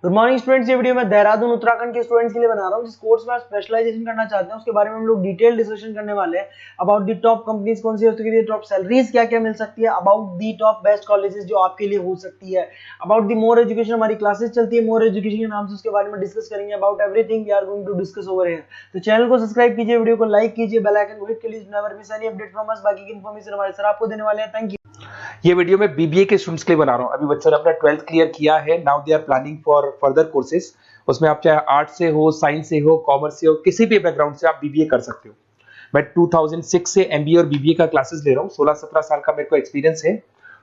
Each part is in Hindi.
Good morning students. ये वीडियो मैं देहरादून उत्तराखंड के स्टूडेंट्स के लिए बना रहा हूँ जिस कोर्स में आप स्पेशलाइजेशन करना चाहते हैं उसके बारे में हम लोग डिटेल डिस्कशन करने वाले हैं। अबाउट दी टॉप कंपनीज कौन सी है, उसके लिए टॉप सैलरीज क्या क्या मिल सकती है, about the top best colleges जो आपके लिए हो सकती है, अबाउट दी मोर एजुकेशन, हमारी क्लासेस चलती है मोर एजुकेशन के नाम से, उसके बारे में डिस्कस करेंगे। About everything we are going to discuss over here. तो चैनल को सब्सक्राइब कीजिए, वीडियो को लाइक कीजिए, बेल आइकन को हिट कीजिए, never miss any update from us. बाकी की इन्फॉर्मेशन हमारे सर आपको देने वाले हैं। Thank you. ये वीडियो मैं बीबीए के स्टूडेंट्स के लिए बना रहा हूँ। अभी बच्चों ने अपना 12th क्लियर किया है, now they are planning for further courses. उसमें आप चाहे आर्ट से हो, साइंस से हो, कॉमर्स से हो, किसी भी बैकग्राउंड से आप बीबीए कर सकते हो। मैं 2006 से एमबीए और बीबीए का क्लासेस ले रहा हूँ। 16-17 साल का मेरे को एक्सपीरियंस है।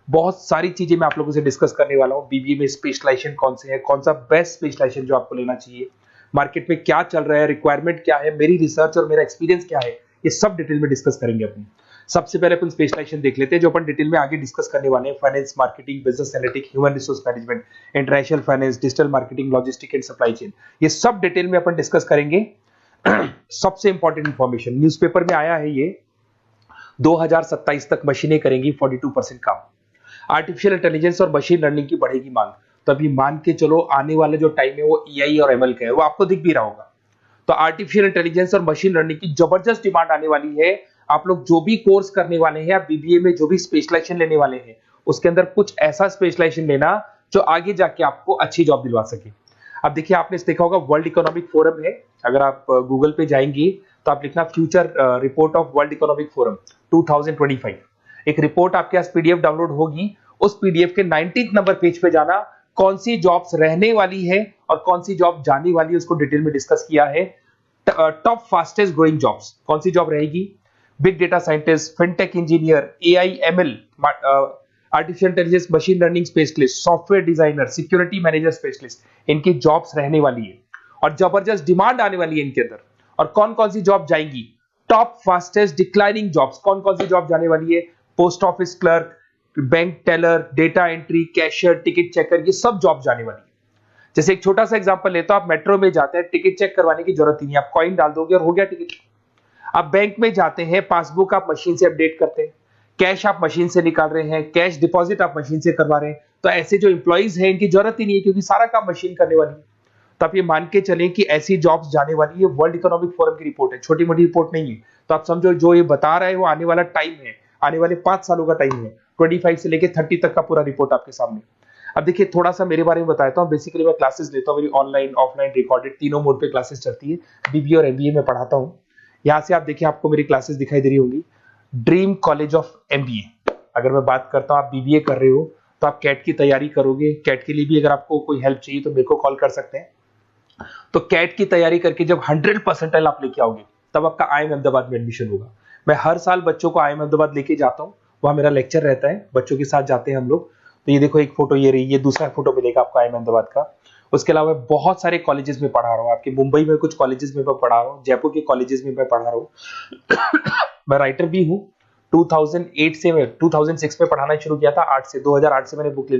बहुत सारी चीजें मैं आप लोगों से डिस्कस करने वाला हूँ। बीबीए में स्पेशलाइजेशन कौन से है, कौन सा बेस्ट स्पेशलाइजेशन जो आपको लेना चाहिए, मार्केट में क्या चल रहा है, रिक्वायरमेंट क्या है, मेरी रिसर्च और मेरा एक्सपीरियंस क्या है, ये सब डिटेल में डिस्कस करेंगे अपनी। सबसे पहले अपन स्पेशलाइजेशन देख लेते हैं जो अपन डिटेल में आगे डिस्कस करने वाले हैं। Finance, marketing, business analytics, human resource management, international finance, digital marketing, logistic and supply chain, ये सब डिटेल में अपन डिस्कस करेंगे। सबसे इंपॉर्टेंट इंफॉर्मेशन न्यूज़पेपर में आया है, ये 2027 तक मशीनें करेंगी 42% काम। आर्टिफिशियल इंटेलिजेंस और मशीन लर्निंग की बढ़ेगी मांग। तो अभी मान के चलो आने वाले जो टाइम है वो एआई और एमएल का है, वो आपको दिख भी रहा होगा। तो आर्टिफिशियल इंटेलिजेंस और मशीन लर्निंग की जबरदस्त डिमांड आने वाली है। आप लोग जो भी कोर्स करने वाले हैं, आप बीबीए में जो भी स्पेशलाइजेशन लेने वाले हैं, उसके अंदर कुछ ऐसा स्पेशलाइजेशन लेना जो आगे जाके आपको अच्छी जॉब दिलवा सके। अब देखिए, आपने देखा होगा वर्ल्ड इकोनॉमिक फोरम है। अगर आप गूगल पे जाएंगे तो आप लिखना future report of world economic forum 2025। एक रिपोर्ट आपके पास पीडीएफ डाउनलोड होगी। उस पीडीएफ के 19th नंबर पेज पे जाना, कौन सी जॉब्स रहने वाली है और कौन सी जॉब जाने वाली है उसको डिटेल में डिस्कस किया है। टॉप फास्टेस्ट ग्रोइंग जॉब्स कौन सी जॉब रहेगी, big data scientist, fintech engineer, AI ML, artificial intelligence, machine learning specialist, software designer, security manager specialist, इनकी जॉब्स रहने वाली है और जबरदस्त डिमांड आने वाली है इनके अंदर। और कौन कौन सी जॉब जाएंगी, टॉप फास्टेस्ट डिक्लाइनिंग जॉब्स कौन कौन सी जॉब जाने वाली है, post office clerk, bank teller, data entry, cashier, ticket checker, ये सब जॉब जाने वाली है। जैसे एक छोटा सा एग्जांपल लेता हूं, आप मेट्रो में जाते हैं, टिकट चेक करवाने की जरूरत ही नहीं, आप कॉइन डाल दोगे और हो गया टिकट। आप बैंक में जाते हैं, पासबुक आप मशीन से अपडेट करते हैं, कैश आप मशीन से निकाल रहे हैं, कैश डिपॉजिट आप मशीन से करवा रहे हैं। तो ऐसे जो एम्प्लॉइज हैं इनकी जरूरत ही नहीं है क्योंकि सारा काम मशीन करने वाली है। तो आप ये मान के चलें कि ऐसी जॉब्स जाने वाली है। वर्ल्ड इकोनॉमिक फोरम की रिपोर्ट है, छोटी मोटी रिपोर्ट नहीं है। तो आप समझो जो ये बता रहा है वो आने वाला टाइम है, आने वाले 5 सालों का टाइम है। 25 से लेकर 30 तक का पूरा रिपोर्ट आपके सामने। अब देखिए, थोड़ा सा मेरे बारे में बताता हूँ। बेसिकली मैं क्लासेस लेता हूँ, मेरी ऑनलाइन, ऑफलाइन, रिकॉर्डेड, तीनों मोड पे क्लासेस चलती है। बीबीए और एमबीए में पढ़ाता हूँ। यहाँ से आप देखिए, आपको मेरी क्लासेस दिखाई दे रही होंगी। Dream college of MBA. अगर मैं बात करता हूँ, आप बीबीए कर रहे हो तो आप कैट की तैयारी करोगे। कैट के लिए भी अगर आपको कोई हेल्प चाहिए तो मेरे को कॉल कर सकते हैं। तो कैट की तैयारी करके जब 100% आप लेके आओगे तब आपका आईएम अहमदाबाद में एडमिशन होगा। मैं हर साल बच्चों को आईएम अहमदाबाद लेके जाता हूँ, वहां मेरा लेक्चर रहता है, बच्चों के साथ जाते हैं हम लोग। तो ये देखो, एक फोटो ये रही, ये दूसरा फोटो मिलेगा आपको आईएम अहमदाबाद का। उसके अलावा बहुत सारे कॉलेजेस में पढ़ा रहा हूँ। आपके मुंबई में कुछ कॉलेजेस में मैं पढ़ा रहा हूँ, जयपुर के कॉलेजेस में मैं पढ़ा रहा हूँ। मैं राइटर भी हूँ। 2008 से मैं 2006 में पढ़ाना शुरू किया था। 2008 से मैंने बुक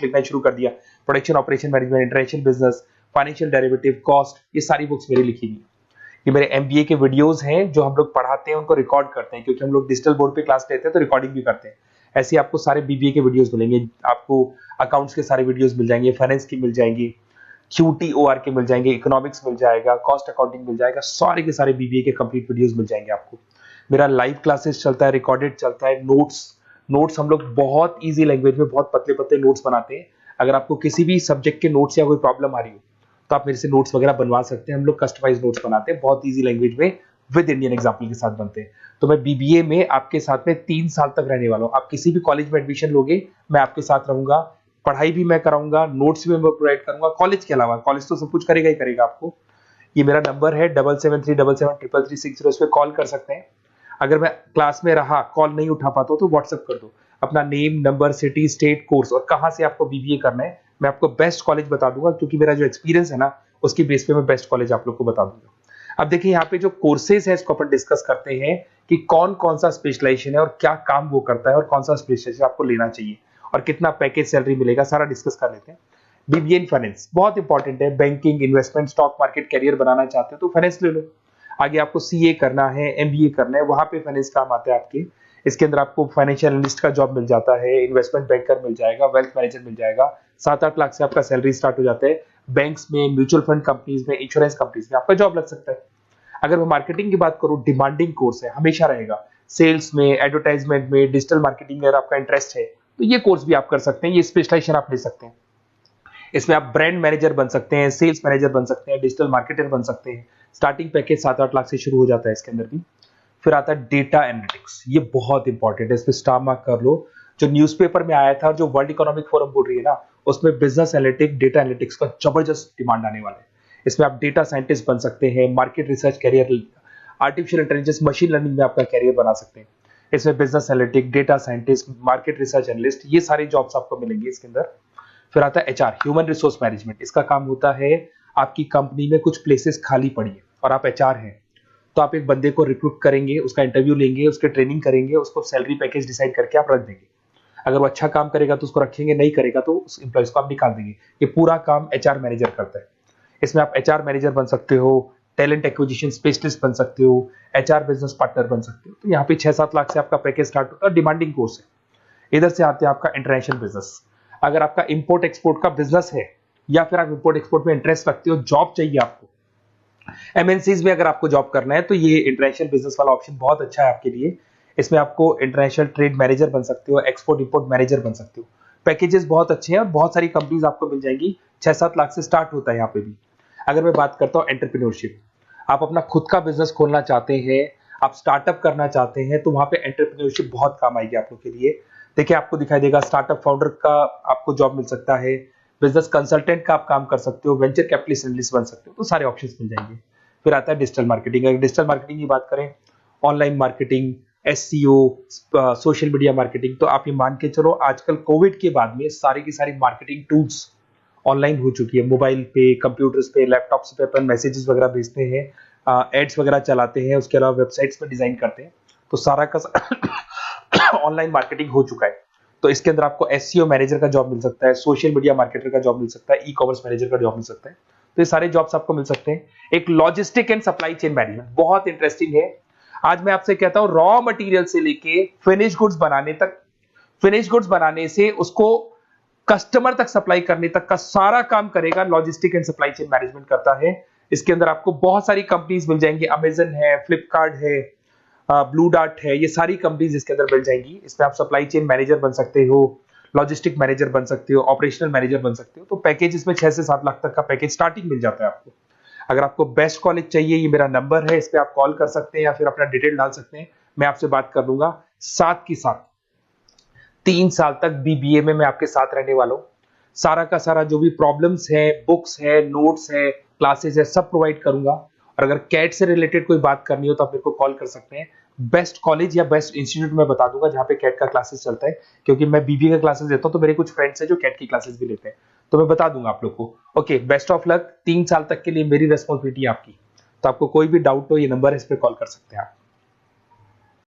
लिखना शुरू कर दिया। Production operation management, international business, financial derivative, cost, ये सारी बुक्स मेरी लिखी हुई। ये मेरे एमबीए के वीडियोस हैं जो हम लोग पढ़ाते हैं, उनको रिकॉर्ड करते हैं क्योंकि हम लोग डिजिटल बोर्ड पे क्लास लेते हैं तो रिकॉर्डिंग भी करते हैं। ऐसे आपको सारे बीबीए के वीडियोस मिलेंगे। आपको अकाउंट्स के सारे वीडियोस मिल जाएंगे, फाइनेंस की मिल जाएंगी, क्यूटीओआर के मिल जाएंगे, इकोनॉमिक्स मिल जाएगा, कॉस्ट अकाउंटिंग मिल जाएगा, सारे के सारे बीबीए के कंप्लीट वीडियोस मिल जाएंगे आपको। मेरा लाइव क्लासेस चलता है, रिकॉर्डेड चलता है, नोट्स हम लोग बहुत इजी लैंग्वेज में बहुत पतले पतले नोट्स बनाते हैं। अगर आपको किसी भी सब्जेक्ट के नोट्स या कोई प्रॉब्लम आ रही हो तो आप मेरे से नोट्स वगैरह बनवा सकते हैं। हम लोग कस्टमाइज नोट्स बनाते हैं, बहुत इजी लैंग्वेज में, विद इंडियन एग्जाम्पल के साथ बनते हैं। तो मैं बीबीए में आपके साथ में 3 साल तक रहने वाला हूँ। आप किसी भी कॉलेज में एडमिशन लोगे, मैं आपके साथ रहूंगा, पढ़ाई भी मैं कराऊंगा, नोट्स भी मैं प्रोवाइड करूंगा। कॉलेज के अलावा, कॉलेज तो सब कुछ करेगा ही करेगा आपको। ये मेरा नंबर है 7737733360, इस पे कॉल कर सकते हैं। अगर मैं क्लास में रहा, कॉल नहीं उठा पाता तो व्हाट्सएप कर दो अपना name, number, city, state, course और कहां से आपको बीबीए करना है। मैं आपको बेस्ट कॉलेज बता दूंगा क्योंकि मेरा जो एक्सपीरियंस है ना, उसकी बेस पे मैं बेस्ट कॉलेज आप लोग को बता दूंगा। अब देखिए, यहाँ पे जो कोर्सेज है इसको अपन डिस्कस करते हैं कि कौन कौन सा स्पेशलाइजेशन है और क्या काम वो करता है और कौन सा स्पेशलाइजेशन आपको लेना चाहिए और कितना पैकेज सैलरी मिलेगा, सारा डिस्कस कर लेते हैं। बीबीए इन फाइनेंस बहुत इंपॉर्टेंट है। Banking, investment, stock market career बनाना चाहते हो तो फाइनेंस ले लो। आगे आपको सीए करना है, एमबीए करना है, वहां पे फाइनेंस काम आता है आपके। इसके अंदर आपको फाइनेंशियल एनालिस्ट का जॉब मिल जाता है, इन्वेस्टमेंट बैंकर मिल जाएगा, वेल्थ मैनेजर मिल जाएगा। 7-8 लाख से आपका सैलरी स्टार्ट हो जाता है। बैंक्स में, म्यूचुअल फंड कंपनीज में, इंश्योरेंस कंपनीज में आपका जॉब लग सकता है। अगर मैं मार्केटिंग की बात करूं, डिमांडिंग कोर्स है, हमेशा रहेगा। सेल्स में, एडवर्टाइजमेंट में, डिजिटल मार्केटिंग में अगर आपका इंटरेस्ट है तो ये कोर्स भी आप कर सकते हैं, ये स्पेशलाइजेशन आप ले सकते हैं। इसमें आप ब्रांड मैनेजर बन सकते हैं, सेल्स मैनेजर बन सकते हैं, डिजिटल मार्केटर बन सकते हैं। स्टार्टिंग पैकेज 7-8 लाख से शुरू हो जाता है इसके अंदर भी। फिर आता है डेटा एनालिटिक्स, ये बहुत इंपॉर्टेंट है, इस पे स्टार मार्क कर लो। जो न्यूज़पेपर में आया था, जो वर्ल्ड इकोनॉमिक फोरम बोल रही है ना, उसमें बिजनेस एनालिटिक्स, डेटा एनालिटिक्स का जबरदस्त डिमांड आने वाला है। इसमें आप डेटा साइंटिस्ट बन सकते हैं, market research career, artificial intelligence, machine learning में आपका कैरियर बना सकते हैं। इसमें business analytic, data scientist, market research analyst, ये सारे जॉब्स आपको मिलेंगे इसके अंदर। फिर आता है एचआर, ह्यूमन रिसोर्स मैनेजमेंट। इसका काम होता है, आपकी कंपनी में कुछ प्लेसेस खाली पड़ी है और आप एचआर हैं, तो आप एक बंदे को रिक्रूट करेंगे, उसका इंटरव्यू लेंगे, उसके ट्रेनिंग करेंगे, उसको सैलरी पैकेज डिसाइड करके आप रख देंगे। अगर वो अच्छा काम करेगा तो उसको रखेंगे, नहीं करेगा तो उस एम्प्लॉइज को आप निकाल देंगे। ये पूरा काम एचआर मैनेजर करता है। इसमें आप एचआर मैनेजर बन सकते हो, टैलेंट एक्विजिशन स्पेशलिस्ट बन सकते हो, एचआर बिजनेस पार्टनर बन सकते हो। तो यहाँ पे 6-7 लाख से आपका पैकेज स्टार्ट होता है, डिमांडिंग कोर्स है। इधर से आते हैं आपका इंटरनेशनल बिजनेस। अगर आपका इंपोर्ट एक्सपोर्ट का बिजनेस है या फिर आप इंपोर्ट एक्सपोर्ट में इंटरेस्ट रखते हो, जॉब चाहिए आपको, एमएनसीज में अगर आपको जॉब करना है, तो ये इंटरनेशनल बिजनेस वाला ऑप्शन बहुत अच्छा है आपके लिए। इसमें आपको इंटरनेशनल ट्रेड मैनेजर बन सकते हो, एक्सपोर्ट इंपोर्ट मैनेजर बन सकते हो। पैकेजेस बहुत अच्छे हैं और बहुत सारी कंपनीज आपको मिल जाएंगी। 6-7 लाख से स्टार्ट होता है यहाँ पे भी। अगर मैं बात करता हूँ एंटरप्रेन्योरशिप, आप अपना खुद का बिजनेस खोलना चाहते हैं, आप स्टार्टअप करना चाहते हैं, तो वहां पे एंटरप्रेन्योरशिप बहुत काम आएगी आप लोग के लिए। देखिए, आपको दिखाई देगा स्टार्टअप फाउंडर का आपको जॉब मिल सकता है, बिजनेस कंसल्टेंट का आप काम कर सकते हो, वेंचर कैपिटलिस्ट एनालिस्ट बन सकते हो, तो सारे ऑप्शंस मिल जाएंगे। फिर आता है डिजिटल मार्केटिंग। अगर डिजिटल मार्केटिंग की बात करें, online marketing, SEO, social media marketing, तो आप ये मान के चलो आजकल कोविड के बाद में सारी की सारी मार्केटिंग टूल्स ऑनलाइन हो चुकी है। मोबाइल पे, कंप्यूटर्स पे, लैपटॉप्स पे अपन मैसेजेस वगैरह भेजते हैं, एड्स वगैरह चलाते हैं, उसके अलावा वेबसाइट्स पे डिजाइन करते हैं, तो सारा का ऑनलाइन मार्केटिंग हो चुका है। तो इसके अंदर आपको एसईओ मैनेजर का जॉब मिल सकता है, सोशल मीडिया मार्केटर का जॉब मिल सकता है, ई कॉमर्स मैनेजर का जॉब मिल सकता है। तो ये सारे जॉब्स आपको मिल सकते हैं। एक logistic and supply chain management बहुत इंटरेस्टिंग है। आज मैं आपसे कहता हूं, रॉ मटेरियल से लेके फिनिश गुड्स बनाने तक, फिनिश गुड्स बनाने से उसको कस्टमर तक सप्लाई करने तक का सारा काम करेगा logistic and supply chain management करता है। इसके अंदर आपको बहुत सारी कंपनीज मिल जाएंगी, अमेजन है, फ्लिपकार्ट है, ब्लू डार्ट है, ये सारी कंपनीज इसके अंदर मिल जाएंगी। इसमें आप सप्लाई चेन मैनेजर बन सकते हो, लॉजिस्टिक मैनेजर बन सकते हो, ऑपरेशनल मैनेजर बन सकते हो। तो पैकेज इसमें 6 से 7 लाख तक का पैकेज स्टार्टिंग मिल जाता है आपको। अगर आपको बेस्ट कॉलेज चाहिए, ये मेरा नंबर है, इस पे आप कॉल कर सकते हैं या फिर अपना डिटेल डाल सकते हैं, मैं आपसे बात कर लूंगा। साथ की साथ 3 साल तक बीबीए में मैं आपके साथ रहने वाला हूं। सारा का सारा जो भी प्रॉब्लम्स है, बुक्स है, नोट्स है, क्लासेस है, सब प्रोवाइड करूंगा। और अगर कैट से रिलेटेड कोई बात करनी हो तो आप मेरे को कॉल कर सकते हैं। बेस्ट कॉलेज या बेस्ट इंस्टीट्यूट में बता दूंगा जहां पे कैट का क्लासेस चलता है, क्योंकि मैं बीबीए का क्लासेस देता हूं, तो मेरे कुछ फ्रेंड्स हैं जो कैट की क्लासेस भी लेते हैं, तो मैं बता दूंगा आप लोग को। Okay, best of luck. 3 साल तक के लिए मेरी रेस्पॉन्सिबिलिटी आपकी। तो आपको कोई भी डाउट हो, ये नंबर है, इस पर कॉल कर सकते हैं आप।